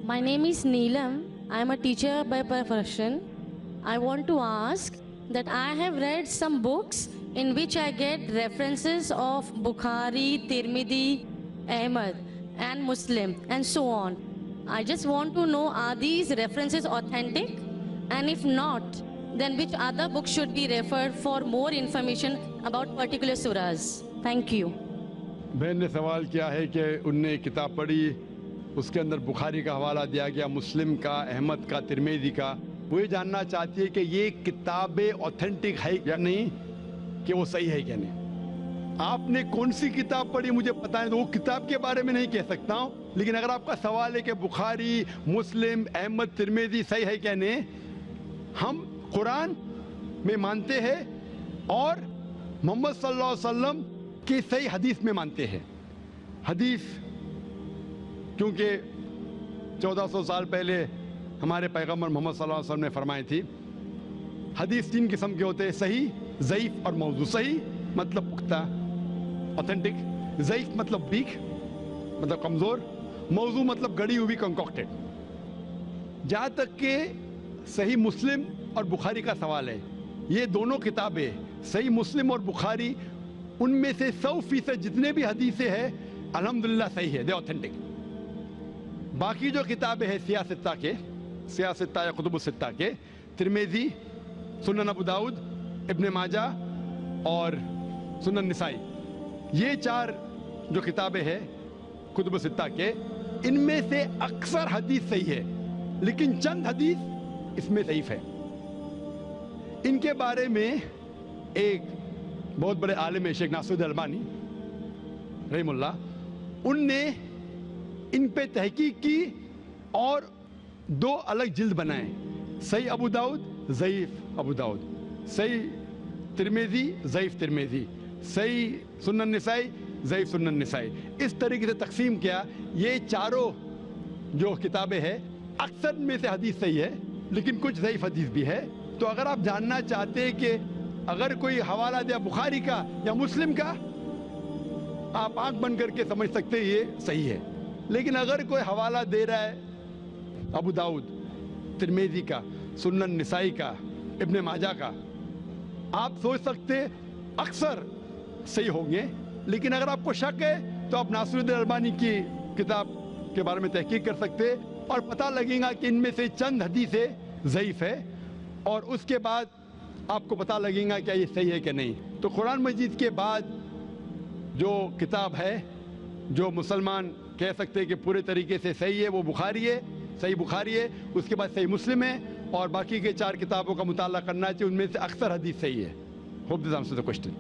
My name is Neelam. I am a teacher by profession. I want to ask that I have read some books in which I get references of Bukhari, Tirmidhi, Ahmad, and Muslim, and so on. I just want to know, are these references authentic? And if not, then which other books should be referred for more information about particular surahs? Thank you. बहन ने सवाल किया है कि उनने किताब पढ़ी, उसके अंदर बुखारी का हवाला दिया गया, मुस्लिम का, अहमद का, तिरमिज़ी का। वो ये जानना चाहती है कि ये किताबें ऑथेंटिक है या नहीं, कि वो सही है क्या नहीं। आपने कौन सी किताब पढ़ी मुझे पता है, तो वो किताब के बारे में नहीं कह सकता हूँ, लेकिन अगर आपका सवाल है कि बुखारी, मुस्लिम, अहमद, तिरमिज़ी सही है क्या नहीं, हम कुरान में मानते हैं और मोहम्मद सल्लल्लाहु अलैहि वसल्लम की सही हदीस में मानते हैं। हदीस क्योंकि 1400 साल पहले हमारे पैगम्बर मोहम्मद सल्लल्लाहु अलैहि वसल्लम ने फरमाई थी। हदीस 3 किस्म के होते हैं, सही, ज़ईफ़ और मौज़ू। सही मतलब पुख्ता, ऑथेंटिक। ज़ईफ़ मतलब वीक, मतलब कमज़ोर। मौज़ू मतलब गड़ी हुई, कंकॉक्टेड। जहाँ तक कि सही मुस्लिम और बुखारी का सवाल है, ये दोनों किताबें सही मुस्लिम और बुखारी, उनमें से 100% जितने भी हदीसें हैं अल्हम्दुलिल्लाह सही है, दे ऑथेंटिक। बाकी जो किताबें हैं सियासत्ता या कुतुब सित्ता के, तिरमिज़ी, सुनन अबू दाऊद, इब्न माजा और सुनन निसाई, ये 4 जो किताबें हैं कुतुब सित्ता के, इनमें से अक्सर हदीस सही है, लेकिन चंद हदीस इसमें ज़ईफ़ है। इनके बारे में एक बहुत बड़े आलिम है शेख नासिरुद्दीन अल्बानी रहमुल्लाह, उनने इन पे तहकीक की और 2 अलग जिल्द बनाए, सही अबू दाऊद, ज़ईफ़ अबू दाऊद, सही तिरमिज़ी, ज़ईफ़ तिरमिज़ी, सही सुनन निसाई, ज़ईफ़ सुनन निसाई। इस तरीके से तकसीम किया। ये चारों जो किताबें हैं अक्सर में से हदीस सही है, लेकिन कुछ ज़ईफ़ हदीस भी है। तो अगर आप जानना चाहते हैं कि अगर कोई हवाला दिया बुखारी का या मुस्लिम का, आप आंख बंद करके समझ सकते हैं ये सही है। लेकिन अगर कोई हवाला दे रहा है अबू दाऊद, तिरमिज़ी का, सुनन निसाई का, इब्न माजा का, आप सोच सकते अक्सर सही होंगे। लेकिन अगर आपको शक है तो आप नासिरुद्दीन अल्बानी की किताब के बारे में तहकीक कर सकते और पता लगेगा कि इनमें से चंद हदीसें ज़ईफ़ है, और उसके बाद आपको पता लगेगा क्या ये सही है कि नहीं। तो कुरान मजीद के बाद जो किताब है जो मुसलमान कह सकते हैं कि पूरे तरीके से सही है, वो बुखारी है, सही बुखारी है। उसके बाद सही मुस्लिम है, और बाकी के 4 किताबों का मुताला करना चाहिए, उनमें से अक्सर हदीस सही है। Hope this answers the question.